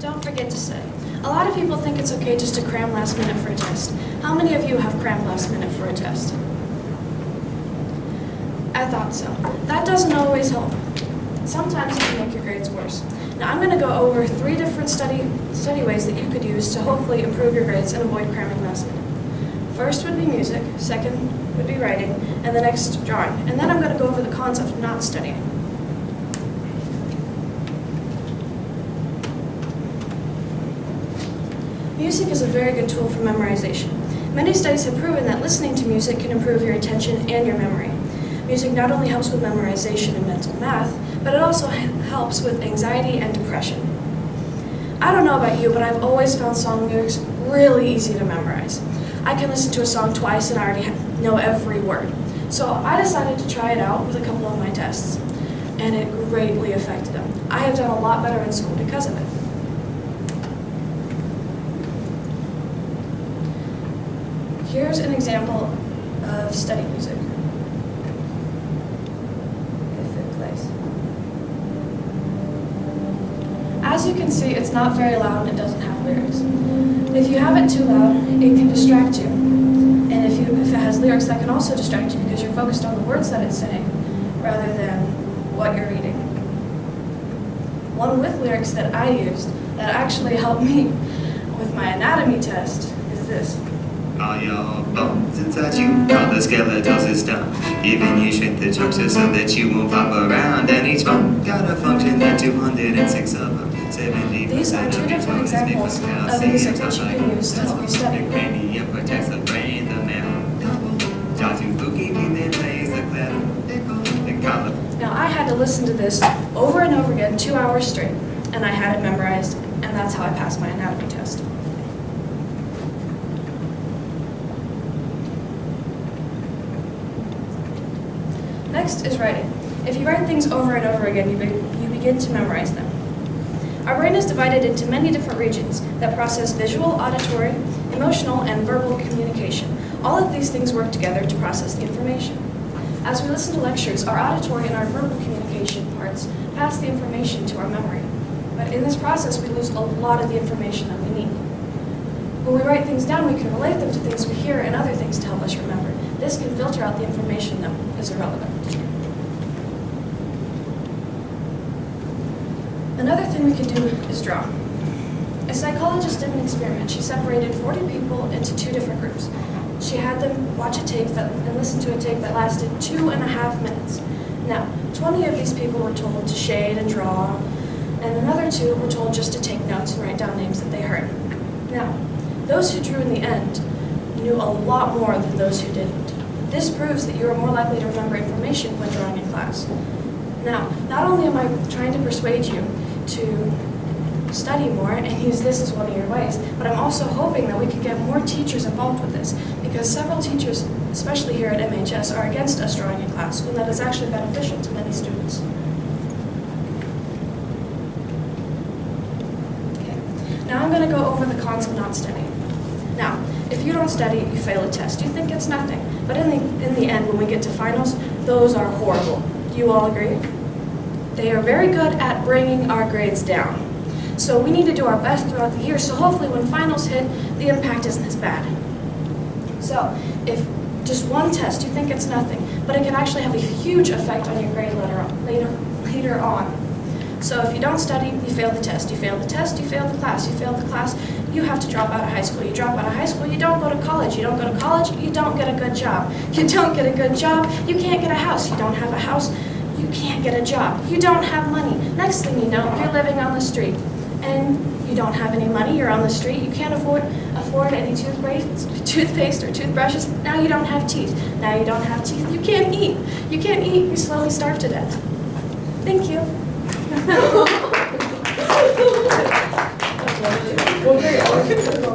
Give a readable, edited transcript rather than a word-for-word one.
don't forget to study. A lot of people think it's okay just to cram last minute for a test. How many of you have crammed last minute for a test? I thought so. That doesn't always help. Sometimes it can make your grades worse. Now I'm going to go over 3 different study ways that you could use to hopefully improve your grades and avoid cramming last minute. First would be music, second would be writing, and the next drawing. And then I'm going to go over the cons of not studying. Music is a very good tool for memorization. Many studies have proven that listening to music can improve your attention and your memory. Music not only helps with memorization and mental math, but it also helps with anxiety and depression. I don't know about you, but I've always found song lyrics really easy to memorize. I can listen to a song twice and I already know every word. So I decided to try it out with a couple of my tests, and it greatly affected them. I have done a lot better in school because of it. Here's an example of study music. If it plays. As you can see, it's not very loud and it doesn't have lyrics. If you have it too loud, it can distract you. And if it has lyrics, that can also distract you because you're focused on the words that it's saying rather than what you're reading. One with lyrics that I used that actually helped me with my anatomy test is this. All your bones inside you, all the skeletons is stone. Even you shrink the structure so that you won't flop around. And each bone got a function that 206 of them. 70% These are 2 different examples of music that you can use to help you study. The cranium protects the brain, the male double. Jaju Fuki, then plays the clavicle. Now I had to listen to this over and over again, 2 hours straight, and I had it memorized, and that's how I passed my anatomy test. Next is writing. If you write things over and over again, you begin to memorize them. Our brain is divided into many different regions that process visual, auditory, emotional, and verbal communication. All of these things work together to process the information. As we listen to lectures, our auditory and our verbal communication parts pass the information to our memory. But in this process, we lose a lot of the information that we need. When we write things down, we can relate them to things we hear and other things to help us remember. This can filter out the information that is irrelevant. Another thing we can do is draw. A psychologist did an experiment. She separated 40 people into 2 different groups. She had them watch a tape and listen to a tape that lasted 2.5 minutes. Now, 20 of these people were told to shade and draw, and another 2 were told just to take notes and write down names that they heard. Now, those who drew in the end knew a lot more than those who didn't. This proves that you are more likely to remember information when drawing in class. Now, not only am I trying to persuade you to study more and use this as one of your ways, but I'm also hoping that we can get more teachers involved with this, because several teachers, especially here at MHS, are against us drawing in class, when that is actually beneficial to many students. Okay. Now I'm going to go over the cons of not studying. Now, if you don't study, you fail a test. You think it's nothing, but in the end, when we get to finals, those are horrible. Do you all agree? They are very good at bringing our grades down. So we need to do our best throughout the year, so hopefully when finals hit, the impact isn't as bad. So if just one test, you think it's nothing, but it can actually have a huge effect on your grade later on. So if you don't study, you fail the test. You fail the test, you fail the class. You fail the class, you have to drop out of high school. You drop out of high school, you don't go to college. You don't go to college, you don't get a good job. You don't get a good job, you can't get a house. You don't have a house, you can't get a job. You don't have money. Next thing you know, you're living on the street. And you don't have any money, you're on the street, you can't afford any toothpaste or toothbrushes. Now you don't have teeth. Now you don't have teeth, you can't eat. You can't eat, you slowly starve to death. Thank you.